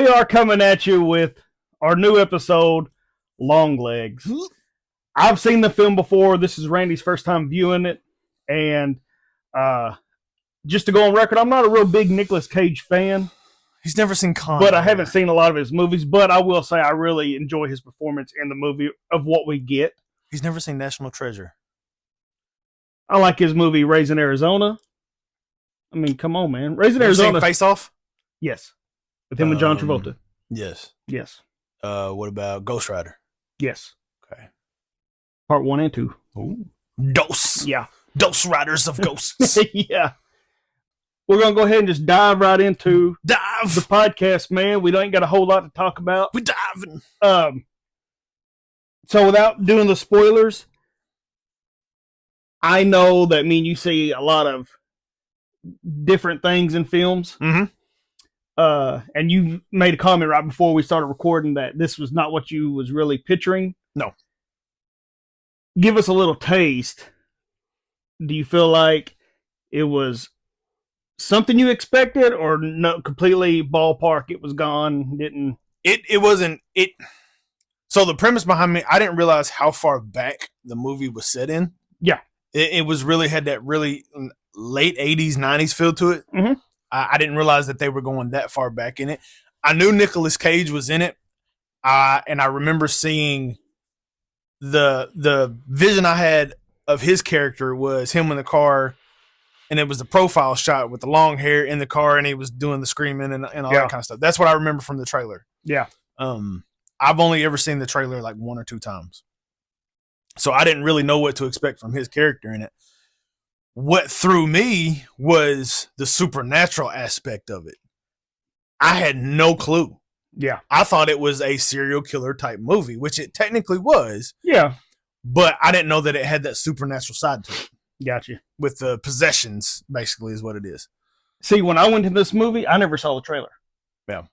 We are coming at you with our new episode, Longlegs. I've seen the film before. This is Randy's first time viewing it. And just to go on record, I'm not a real big Nicolas Cage fan. He's never seen Con. But I haven't seen a lot of his movies. But I will say I really enjoy his performance in the movie of what we get. He's never seen National Treasure. I like his movie, Raising Arizona. I mean, come on, man. Raising Arizona. Face Off? Yes. With him and John Travolta. Yes. Yes. What about Ghost Rider? Yes. Okay. Part 1 and 2. Ooh. Dose. Yeah. Dose Riders of Ghosts. Yeah. We're going to go ahead and just dive right into the podcast, man. We ain't got a whole lot to talk about. We're diving. So without doing the spoilers, I know that you see a lot of different things in films. Mm-hmm. And you made a comment right before we started recording that this was not what you was really picturing. No. Give us a little taste. Do you feel like it was something you expected, or no, completely ballpark? It was gone. It wasn't. So the premise behind me, I didn't realize how far back the movie was set in. Yeah. It was really had that really late 80s, 90s feel to it. Mm-hmm. I didn't realize that they were going that far back in it. I knew Nicolas Cage was in it. And I remember seeing the vision I had of his character was him in the car, and it was the profile shot with the long hair in the car, and he was doing the screaming and all that kind of stuff. That's what I remember from the trailer. Yeah. I've only ever seen the trailer like 1 or 2 times. So I didn't really know what to expect from his character in it. What threw me was the supernatural aspect of it. I had no clue. Yeah. I thought it was a serial killer type movie, which it technically was. Yeah. But I didn't know that it had that supernatural side to it. Gotcha. With the possessions, basically, is what it is. See, when I went to this movie, I never saw the trailer. Yeah.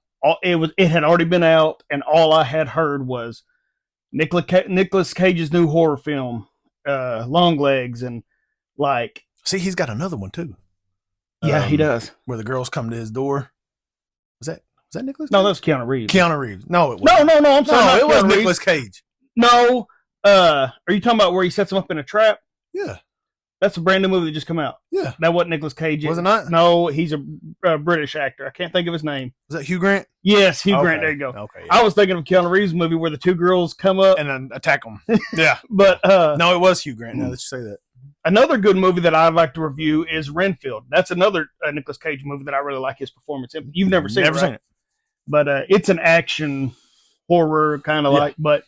It had already been out, and all I had heard was Nicolas Cage's new horror film, Longlegs, and like. See, he's got another one too. Yeah, he does. Where the girls come to his door. Was that Nicolas Cage? No, that was Keanu Reeves. Keanu Reeves. No, it wasn't. No, I'm sorry. No, it was Keanu Nicolas Cage. No. Are you talking about where he sets him up in a trap? Yeah. That's a brand new movie that just come out. Yeah. That wasn't Nicolas Cage. Was it not? No, he's a British actor. I can't think of his name. Was that Hugh Grant? Yes, Hugh Grant. There you go. Okay. Yeah. I was thinking of Keanu Reeves' movie where the 2 girls come up and then attack them. Yeah. But no, it was Hugh Grant. Now that you say that. Another good movie that I'd like to review is Renfield. That's another Nicolas Cage movie that I really like his performance in. You've never seen it, right? Seen it. But it's an action horror kind of like. But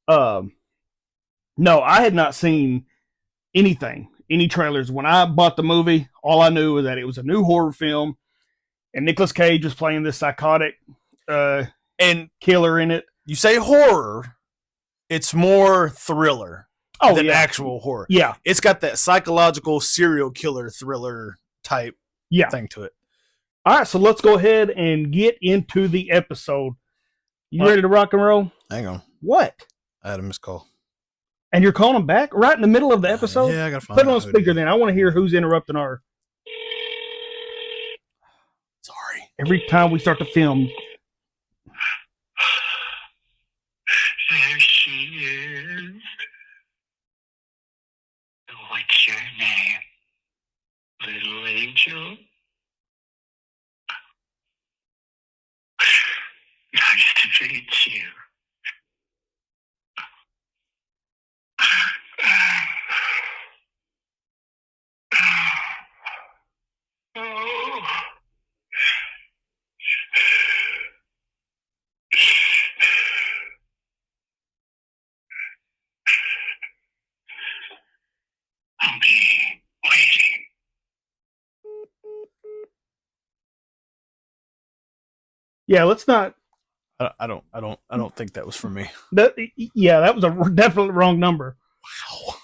no, I had not seen any trailers. When I bought the movie, all I knew was that it was a new horror film, and Nicolas Cage was playing this psychotic and killer in it. You say horror, it's more thriller. Than actual horror. Yeah. It's got that psychological serial killer thriller type thing to it. All right, so let's go ahead and get into the episode. You ready to rock and roll? Hang on. What? I had a missed call. And you're calling them back right in the middle of the episode? Yeah, I got to find Put it on speaker then. I want to hear who's interrupting our... Sorry. Every time we start to film... There she is. What's your name, little angel? Nice to meet you. Oh. I'll be waiting. Yeah, let's not. I don't think that was for me. That was a definitely wrong number. Wow.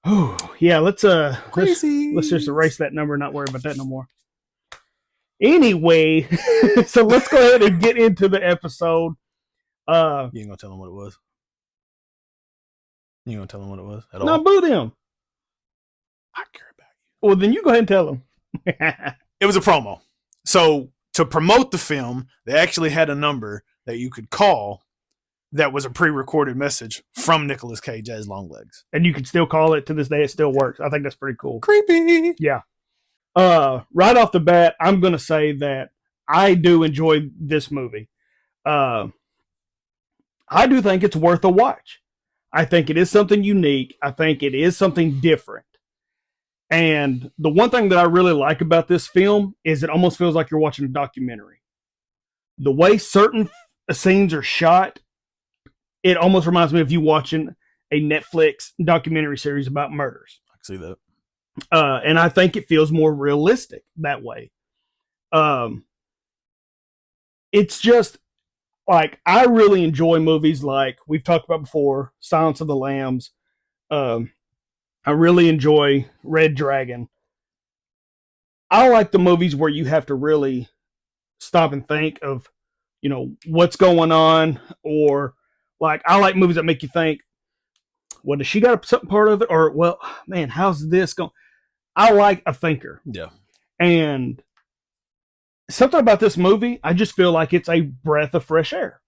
Oh, yeah, let's Crazy. let's just erase that number and not worry about that no more. Anyway, so let's go ahead and get into the episode. You ain't gonna tell them what it was. You ain't gonna tell them what it was at all. No, boo them. I care about you. Well, then you go ahead and tell them. It was a promo. So to promote the film, they actually had a number that you could call that was a pre-recorded message from Nicolas Cage as Longlegs. And you can still call it to this day. It still works. I think that's pretty cool. Creepy. Yeah. Right off the bat, I'm going to say that I do enjoy this movie. I do think it's worth a watch. I think it is something unique. I think it is something different. And the one thing that I really like about this film is it almost feels like you're watching a documentary. The way certain scenes are shot, it almost reminds me of you watching a Netflix documentary series about murders. I can see that. And I think it feels more realistic that way. It's just like, I really enjoy movies like we've talked about before, Silence of the Lambs. I really enjoy Red Dragon. I like the movies where you have to really stop and think of, what's going on, or like, I like movies that make you think, well, does she got something part of it? Or, well, man, how's this going? I like a thinker. Yeah. And something about this movie, I just feel like it's a breath of fresh air.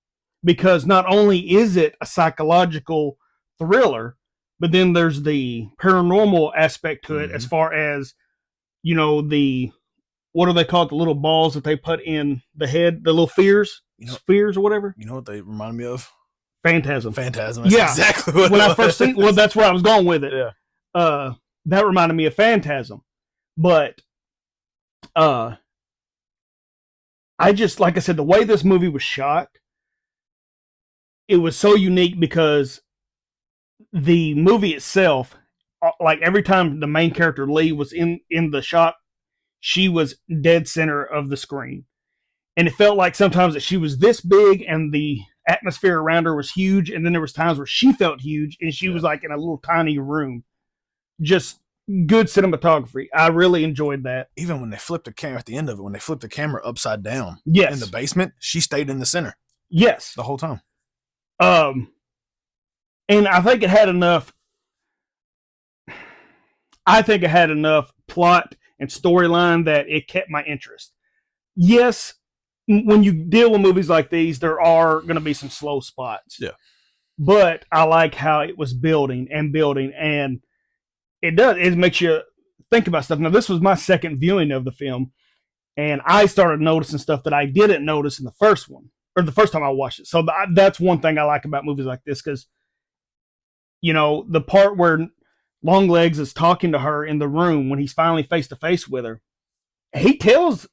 Because not only is it a psychological thriller, but then there's the paranormal aspect to it, as far as, what are they called? The little balls that they put in the head, the little spheres or whatever. You know what they remind me of? Phantasm. That's yeah. exactly what when it I was. first seen, well, that's where I was going with it. Yeah. That reminded me of Phantasm. But I just, like I said, the way this movie was shot, it was so unique because the movie itself, like every time the main character Lee was in the shot, she was dead center of the screen. And it felt like sometimes that she was this big and the atmosphere around her was huge, and then there was times where she felt huge and she was like in a little tiny room. Just good cinematography. I really enjoyed that. Even when they flipped the camera at the end of it, when they flipped the camera upside down Yes. in the basement, she stayed in the center Yes. the whole time. And I think it had enough. I think it had enough plot and storyline that it kept my interest. Yes, when you deal with movies like these, there are going to be some slow spots. Yeah. But I like how it was building, and it makes you think about stuff. Now, this was my second viewing of the film, and I started noticing stuff that I didn't notice in the first one, or the first time I watched it. So that's one thing I like about movies like this, because, the part where Longlegs is talking to her in the room when he's finally face to face with her, he tells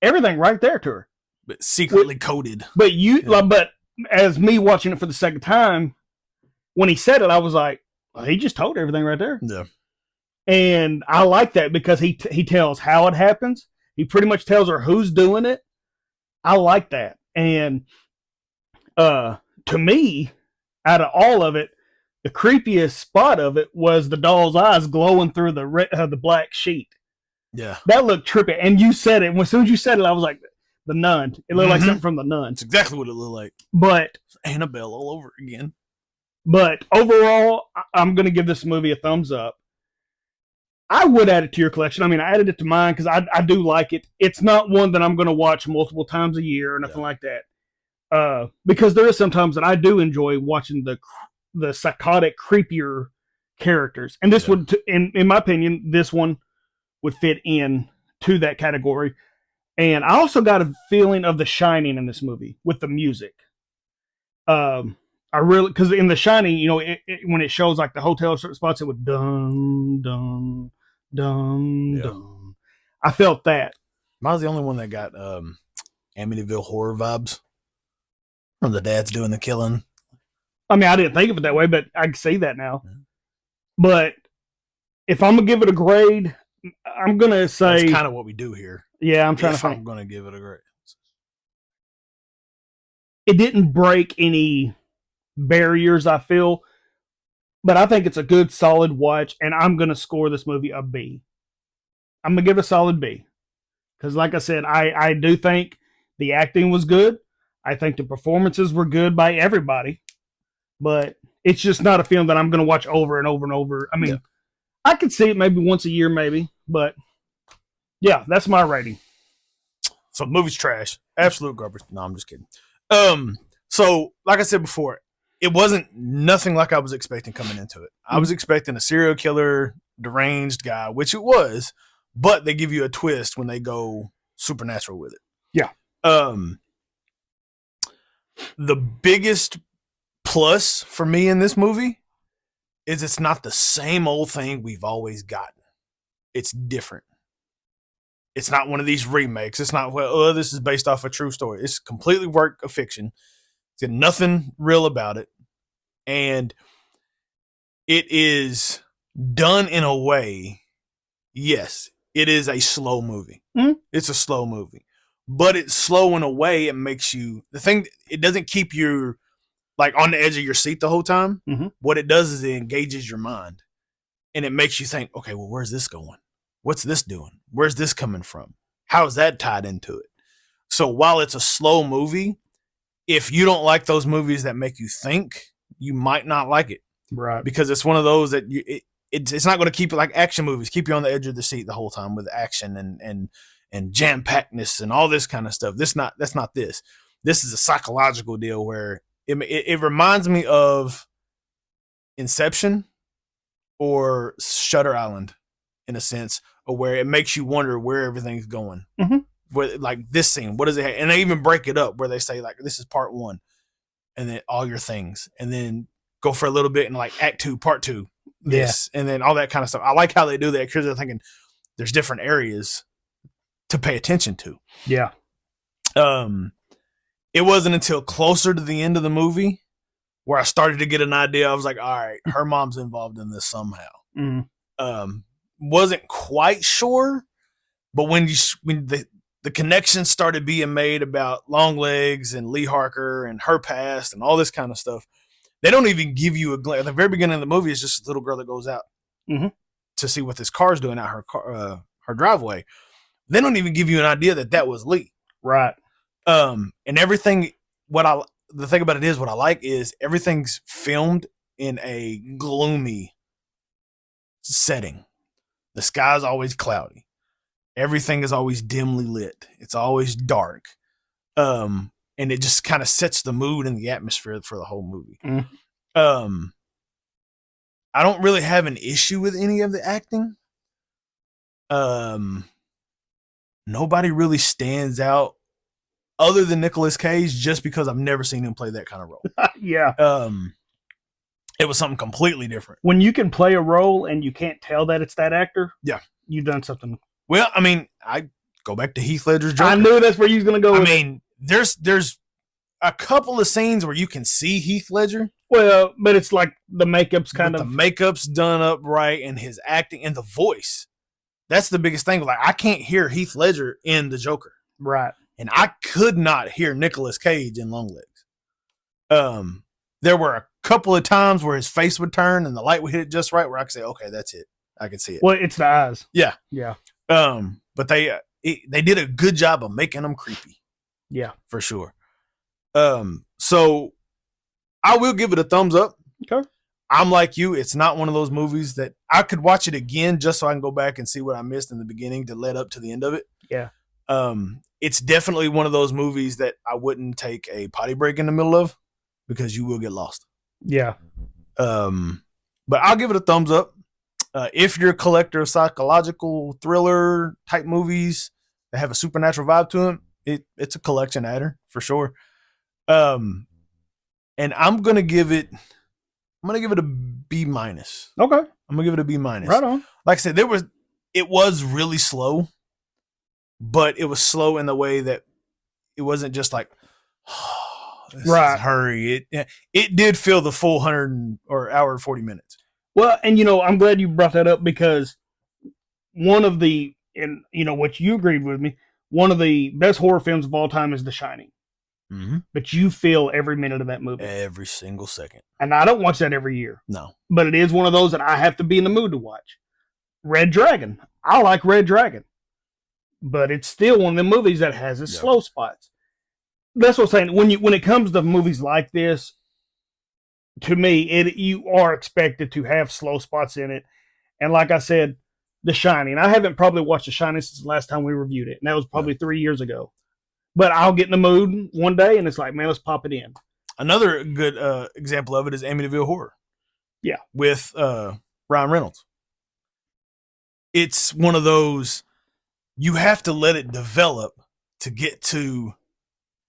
everything right there to her. But secretly coded. But but as me watching it for the second time, when he said it, I was like, well, he just told everything right there. Yeah. And I like that because he tells how it happens. He pretty much tells her who's doing it. I like that. And to me, out of all of it, the creepiest spot of it was the doll's eyes glowing through the black sheet. Yeah. That looked trippy. And you said it. As soon as you said it, I was like, The Nun. It looked like something from The Nun. That's exactly what it looked like. But Annabelle all over again. But overall, I'm going to give this movie a thumbs up. I would add it to your collection. I mean, I added it to mine because I do like it. It's not one that I'm going to watch multiple times a year or nothing like that. Because there is sometimes that I do enjoy watching the psychotic, creepier characters. And this would, in my opinion, this one would fit in to that category. And I also got a feeling of The Shining in this movie with the music. I really, because in The Shining, when it shows like the hotel certain spots, it would dun dun dun dun. I felt that. Am I the only one that got Amityville horror vibes from the dads doing the killing? I mean, I didn't think of it that way, but I can see that now. Yeah. But if I'm gonna give it a grade, I'm gonna say that's kind of what we do here. Yeah, I'm trying to think. I'm gonna give it a grade. It didn't break any barriers, I feel, but I think it's a good, solid watch, and I'm gonna score this movie a B. I'm gonna give it a solid B because, like I said, I do think the acting was good. I think the performances were good by everybody, but it's just not a film that I'm gonna watch over and over and over. I mean, I could see it maybe once a year, maybe, but yeah, that's my rating. So the movie's trash. Absolute garbage. No, I'm just kidding. So like I said before, it wasn't nothing like I was expecting coming into it. I was expecting a serial killer, deranged guy, which it was, but they give you a twist when they go supernatural with it. Yeah. The biggest plus for me in this movie is it's not the same old thing we've always gotten. It's different. It's not one of these remakes. It's not, well, this is based off a true story. It's completely work of fiction. It's got nothing real about it. And it is done in a way, yes, it is a slow movie. Mm-hmm. It's a slow movie. But it's slow in a way it makes you, it doesn't keep you like on the edge of your seat the whole time. Mm-hmm. What it does is it engages your mind. And it makes you think, okay, well, where's this going? What's this doing? Where's this coming from? How is that tied into it? So while it's a slow movie, if you don't like those movies that make you think, you might not like it. Right. Because it's one of those that it's not going to keep it like action movies, keep you on the edge of the seat the whole time with action and jam-packedness and all this kind of stuff. That's not this. This is a psychological deal where it reminds me of Inception or Shutter Island in a sense, or where it makes you wonder where everything's going. Mm-hmm. Where, like this scene, what does it have? And they even break it up where they say like, this is part 1 and then all your things, and then go for a little bit and like act 2, part 2, this, and then all that kind of stuff. I like how they do that because they're thinking there's different areas to pay attention to. Yeah. It wasn't until closer to the end of the movie where I started to get an idea. I was like, all right, her mom's involved in this somehow. Mm-hmm. Wasn't quite sure, but when the connection started being made about Longlegs and Lee Harker and her past and all this kind of stuff, they don't even give you a glimpse. At the very beginning of the movie is just a little girl that goes out to see what this car's doing out her driveway. They don't even give you an idea that was Lee. Right. And everything, the thing about it is, what I like is everything's filmed in a gloomy setting. The sky's always cloudy. Everything is always dimly lit. It's always dark. And it just kind of sets the mood and the atmosphere for the whole movie. Mm. I don't really have an issue with any of the acting. Nobody really stands out other than Nicolas Cage, just because I've never seen him play that kind of role. Yeah. It was something completely different. When you can play a role and you can't tell that it's that actor, yeah, you've done something. Well, I mean, I go back to Heath Ledger's Joker. I knew that's where you was going to go. I mean, there's a couple of scenes where you can see Heath Ledger. Well, but it's like the makeup's kind of... The makeup's done up right, and his acting and the voice. That's the biggest thing. Like, I can't hear Heath Ledger in the Joker. Right. And I could not hear Nicolas Cage in Longlegs. There were a couple of times where his face would turn and the light would hit it just right, where I could say, okay, that's it. I can see it. Well, it's the eyes. Yeah. Yeah. But they did a good job of making them creepy. Yeah. For sure. So I will give it a thumbs up. Okay. I'm like you. It's not one of those movies that I could watch it again just so I can go back and see what I missed in the beginning to lead up to the end of it. Yeah. It's definitely one of those movies that I wouldn't take a potty break in the middle of, because you will get lost. Yeah. But I'll give it a thumbs up. If you're a collector of psychological thriller type movies that have a supernatural vibe to them, it's a collection adder for sure. And I'm gonna give it a B minus. Okay. I'm gonna give it a B minus. Right on. Like I said, it was really slow, but it was slow in the way that it wasn't just like, right, hurry. It did feel the full 100 or hour and 40 minutes. Well, and I'm glad you brought that up, because one of the, and what you agreed with me, one of the best horror films of all time is The Shining. Mm-hmm. But you feel every minute of that movie. Every single second. And I don't watch that every year. No. But it is one of those that I have to be in the mood to watch. Red Dragon. I like Red Dragon. But it's still one of the movies that has its slow spots. That's what I'm saying. When it comes to movies like this, to me, you are expected to have slow spots in it. And like I said, The Shining. I haven't probably watched The Shining since the last time we reviewed it. And that was probably 3 years ago. But I'll get in the mood one day, and it's like, man, let's pop it in. Another good example of it is Amityville Horror. Yeah. With Ryan Reynolds. It's one of those, you have to let it develop to get to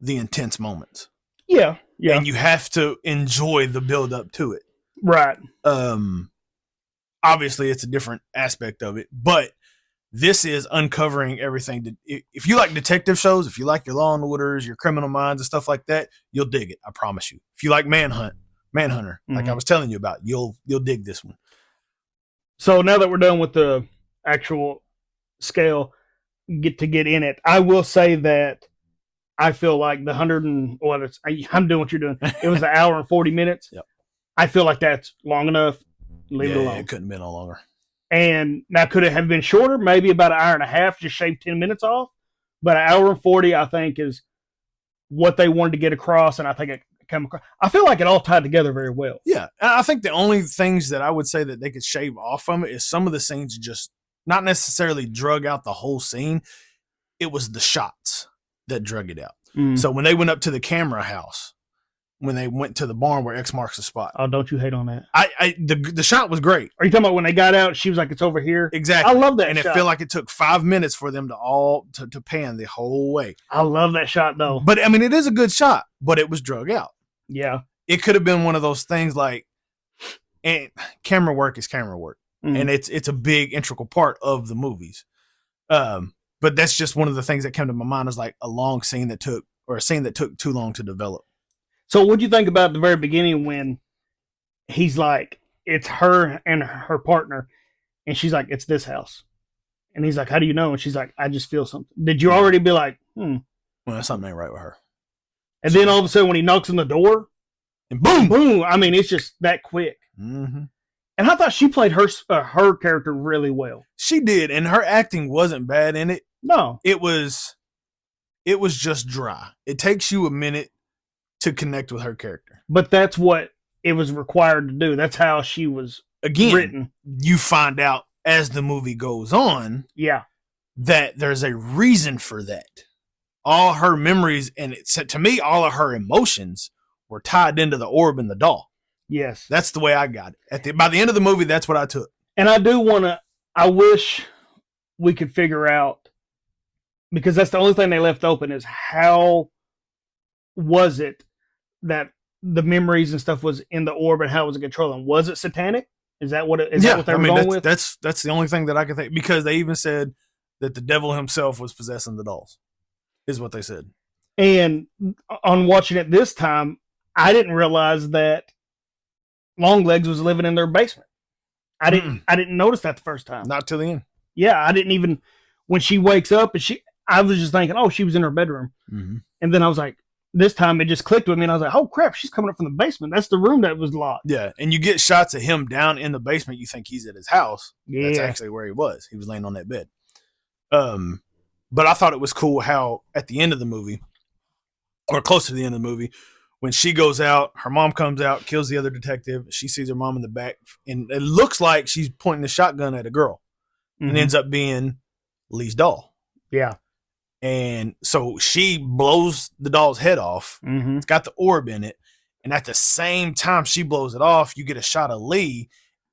the intense moments. Yeah. Yeah. And you have to enjoy the build up to it. Right. Obviously it's a different aspect of it, but this is uncovering everything. If you like detective shows, if you like your Law and Orders, your Criminal Minds and stuff like that, you'll dig it. I promise you. If you like Manhunter, like I was telling you about, you'll dig this one. So now that we're done with the actual scale, get in it, I will say that I feel like the 100 and I'm doing what you're doing. It was an hour and 40 minutes. Yep. I feel like that's long enough. Leave it alone. It couldn't have been no longer. And now could it have been shorter? Maybe about an hour and a half, just shave 10 minutes off. But an hour and 40, I think, is what they wanted to get across, and I think it came across. I feel like it all tied together very well. Yeah, I think the only things that I would say that they could shave off from it is some of the scenes just not necessarily drug out the whole scene. It was the shots that drug it out. So when they went up to the camera house, when they went to the barn where X marks the spot. Oh, don't you hate on that? The shot was great. Are you talking about when they got out, she was like, it's over here? Exactly. I love that and shot. it felt like it took 5 minutes for them to pan the whole way. I love that shot, though. But, I mean, it is a good shot, but it was drug out. Yeah. It could have been one of those things like, and camera work is camera work. And it's a big integral part of the movies. But that's just one of the things that came to my mind is like a scene that took too long to develop. So what'd you think about the very beginning when he's like, it's her and her partner, and she's like, it's this house. And he's like, how do you know? And she's like, I just feel something. Did you already be like, Well, something ain't right with her. And then all of a sudden when he knocks on the door, and boom, boom. I mean, it's just that quick. Mm-hmm. And I thought she played her character really well. She did, and her acting wasn't bad in it. No. It was just dry. It takes you a minute to connect with her character. But that's what it was required to do. That's how she was written. You find out as the movie goes on, that there's a reason for that. All her memories, and to me, all of her emotions were tied into the orb and the doll. Yes. That's the way I got it. By the end of the movie, that's what I took. And I wish we could figure out, because that's the only thing they left open, is how was it that the memories and stuff was in the orb and how was it controlling? Was it satanic? Is that what that what they were going with? That's the only thing that I can think, because they even said that the devil himself was possessing the dolls, is what they said. And on watching it this time, I didn't realize that Longlegs was living in their basement. I didn't notice that the first time. Not till the end. Yeah, I didn't even, when she wakes up, and I was just thinking, oh, she was in her bedroom. Mm-hmm. And then I was like, this time it just clicked with me, and I was like, oh crap, she's coming up from the basement. That's the room that was locked. Yeah, and you get shots of him down in the basement. You think he's at his house. Yeah. That's actually where he was. He was laying on that bed. But I thought it was cool how at the end of the movie, or close to the end of the movie, when she goes out, her mom comes out, kills the other detective. She sees her mom in the back, and it looks like she's pointing the shotgun at a girl, and ends up being Lee's doll. Yeah. And so she blows the doll's head off. Mm-hmm. It's got the orb in it. And at the same time she blows it off, you get a shot of Lee,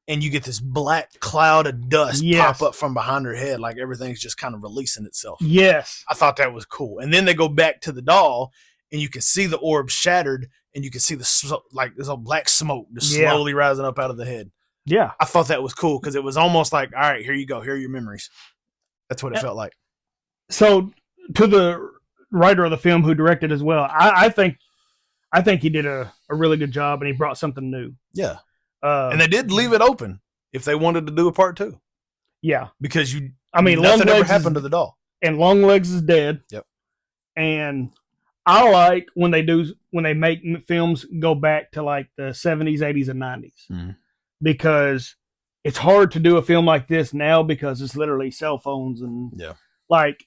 and you get this black cloud of dust pop up from behind her head, like everything's just kind of releasing itself. Yes. I thought that was cool. And then they go back to the doll, and you can see the orb shattered, and you can see there's a black smoke just slowly rising up out of the head. Yeah. I thought that was cool, because it was almost like, all right, here you go. Here are your memories. That's what it felt like. So, to the writer of the film who directed as well, I think he did a really good job, and he brought something new. Yeah. And they did leave it open if they wanted to do a part 2. Yeah. Because nothing ever happened to the doll. And Longlegs is dead. Yep. And I like when they make films go back to like the 70s, 80s, and 90s. Because it's hard to do a film like this now, because it's literally cell phones and like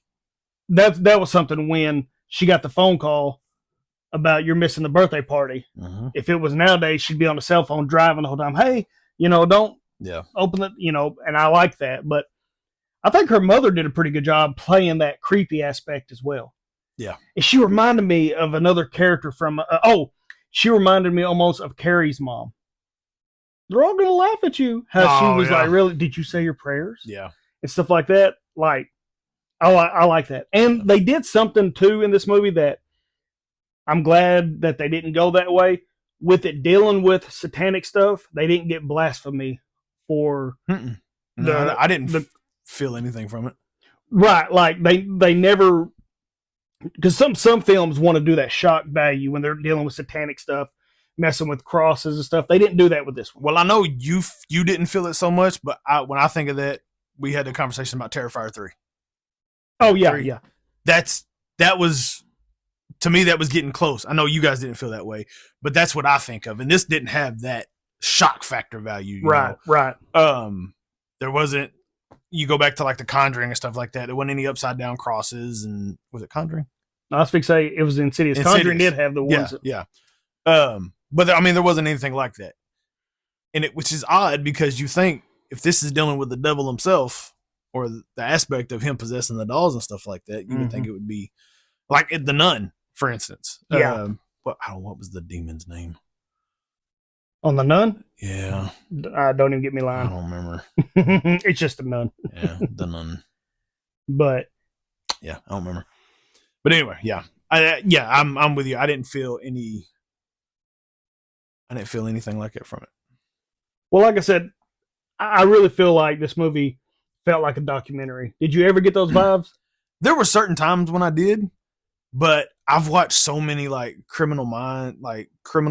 that was something when she got the phone call about you're missing the birthday party. If it was nowadays, she'd be on the cell phone driving the whole time. Hey, don't open it, and I like that. But I think her mother did a pretty good job playing that creepy aspect as well. Yeah. And she reminded me of another character from. She reminded me almost of Carrie's mom. They're all gonna laugh at you. How she was like, "Really? Did you say your prayers?" Yeah. And stuff like that. Like, I like that. And they did something too in this movie that I'm glad that they didn't go that way with it dealing with satanic stuff. They didn't get blasphemy for No, I didn't feel anything from it. Right, like they never, because some films want to do that shock value when they're dealing with satanic stuff, messing with crosses and stuff. They didn't do that with this one. Well, I know you didn't feel it so much, but when I think of that, we had the conversation about Terrifier 3. Oh yeah, 3. yeah. That was, to me, that was getting close. I know you guys didn't feel that way, but that's what I think of. And this didn't have that shock factor value. You Right, know? right. There wasn't. You go back to like the Conjuring and stuff like that. There wasn't any upside down crosses, and was it Conjuring? I was going to say it was Insidious. Conjuring did have the ones. Yeah. But I mean, there wasn't anything like that, and which is odd because you think if this is dealing with the devil himself or the aspect of him possessing the dolls and stuff like that, you would think it would be like The Nun, for instance. Yeah. But I don't know what was the demon's name On The Nun? Yeah. Don't even get me I lying. don't remember. It's just a nun. Yeah, The Nun. But yeah, I don't remember. But anyway, I'm with you. I didn't feel anything like it from it. Well, like I said, I really feel like this movie felt like a documentary. Did you ever get those vibes? There were certain times when I did, but I've watched so many like criminal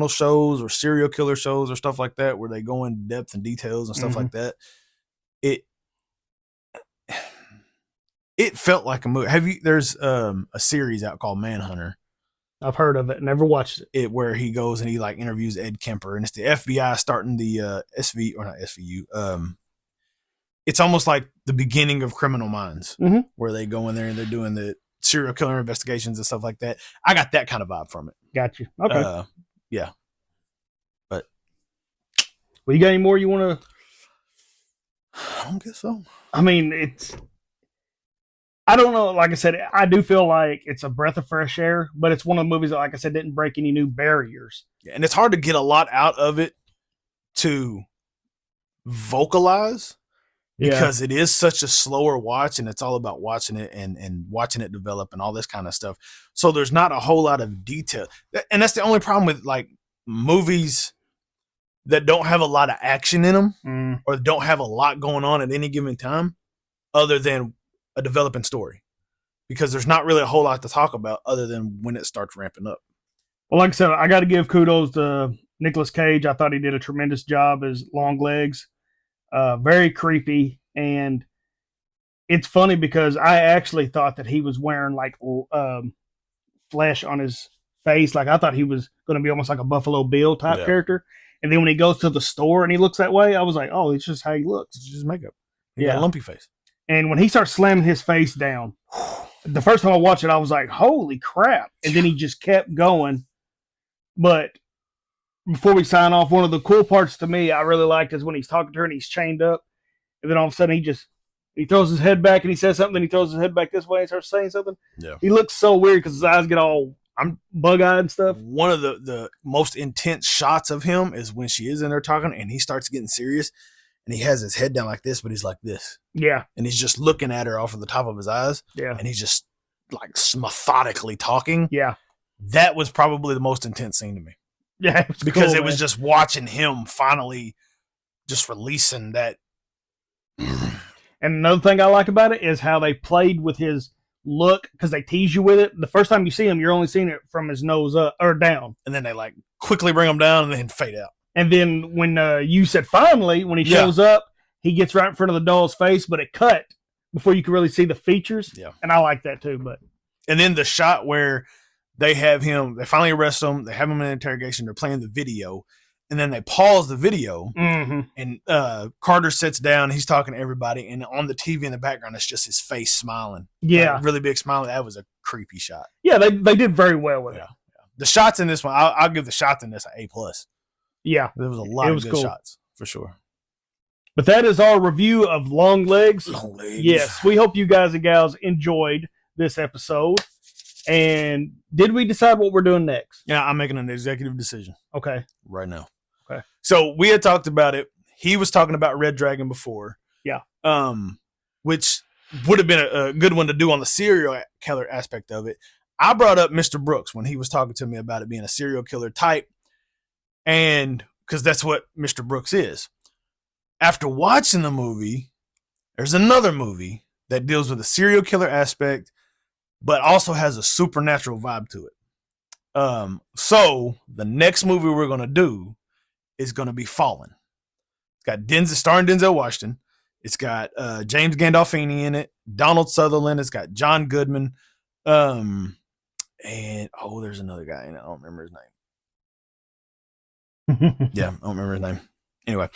shows or serial killer shows or stuff like that where they go into depth and details and stuff like that. It felt like a movie. There's a series out called Manhunter. I've heard of it, never watched it. Where he goes and he like interviews Ed Kemper, and it's the FBI starting the not SVU. It's almost like the beginning of Criminal Minds, where they go in there and they're doing the serial killer investigations and stuff like that. I got that kind of vibe from it. Got you. Okay. Yeah. But well, you got any more you want to? I don't guess so. I mean, I don't know. Like I said, I do feel like it's a breath of fresh air, but it's one of the movies that, like I said, didn't break any new barriers. Yeah, and it's hard to get a lot out of it to vocalize because it is such a slower watch, and it's all about watching it and watching it develop and all this kind of stuff. So there's not a whole lot of detail. And that's the only problem with like movies that don't have a lot of action in them or don't have a lot going on at any given time other than a developing story, because there's not really a whole lot to talk about other than when it starts ramping up. Well, like I said, I got to give kudos to Nicolas Cage. I thought he did a tremendous job as Longlegs. Very creepy, and it's funny because I actually thought that he was wearing like flesh on his face. Like I thought he was going to be almost like a Buffalo Bill type character. And then when he goes to the store and he looks that way, I was like, oh, it's just how he looks. It's just makeup. He got a lumpy face. And when he starts slamming his face down, the first time I watched it, I was like, holy crap. And then he just kept going. But before we sign off, one of the cool parts to me I really liked is when he's talking to her and he's chained up. And then all of a sudden he throws his head back and he says something. Then he throws his head back this way and starts saying something. Yeah. He looks so weird because his eyes get all bug-eyed and stuff. One of the most intense shots of him is when she is in there talking and he starts getting serious. And he has his head down like this, but he's like this. Yeah. And he's just looking at her off of the top of his eyes. Yeah. And he's just like methodically talking. Yeah. That was probably the most intense scene to me. Yeah. Because it was just watching him finally just releasing that. And another thing I like about it is how they played with his look, because they tease you with it. The first time you see him, you're only seeing it from his nose up or down. And then they like quickly bring him down and then fade out. And then when you said finally, when he shows up, he gets right in front of the doll's face, but it cut before you could really see the features. Yeah. And I like that too. And then the shot where they finally arrest him, they have him in interrogation, they're playing the video, and then they pause the video, and Carter sits down, he's talking to everybody, and on the TV in the background, it's just his face smiling. Yeah. Like, really big smile. That was a creepy shot. Yeah, they did very well with it. The shots in this one, I'll give the shots in this an A+. Yeah. There was a lot of good shots, for sure. But that is our review of Longlegs. Longlegs. Yes, we hope you guys and gals enjoyed this episode. And did we decide what we're doing next? Yeah, I'm making an executive decision Okay. right now. Okay. So we had talked about it. He was talking about Red Dragon before. Yeah. Which would have been a good one to do on the serial killer aspect of it. I brought up Mr. Brooks when he was talking to me about it being a serial killer type. And because that's what Mr. Brooks is. After watching the movie, there's another movie that deals with a serial killer aspect, but also has a supernatural vibe to it. So the next movie we're going to do is going to be Fallen. It's got starring Denzel Washington. It's got James Gandolfini in it, Donald Sutherland. It's got John Goodman. And there's another guy in it. I don't remember his name. Yeah, I don't remember his name. Anyway,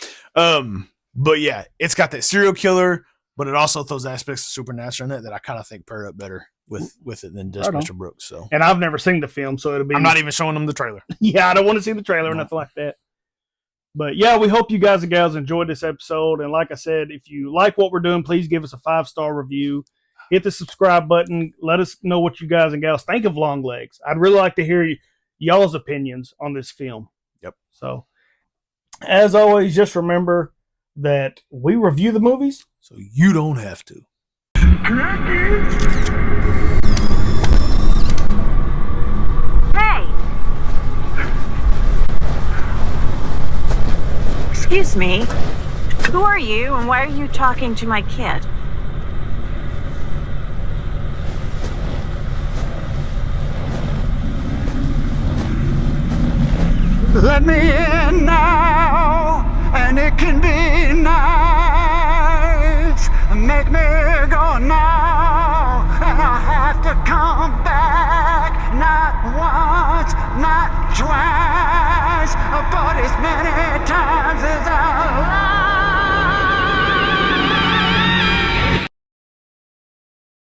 but yeah, it's got that serial killer, but it also throws aspects of supernatural in it that I kind of think pair up better with it than just Mr. Brooks. So, and I've never seen the film, so it'll be. I'm not even showing them the trailer. Yeah, I don't want to see the trailer or nothing like that. But yeah, we hope you guys and gals enjoyed this episode. And like I said, if you like what we're doing, please give us a 5-star review. Hit the subscribe button. Let us know what you guys and gals think of Longlegs. I'd really like to hear y'all's opinions on this film. Yep. So, as always, just remember that we review the movies, so you don't have to. Hey! Excuse me. Who are you and why are you talking to my kid? Let me in now, and it can be nice. Make me go now, and I have to come back. Not once, not twice.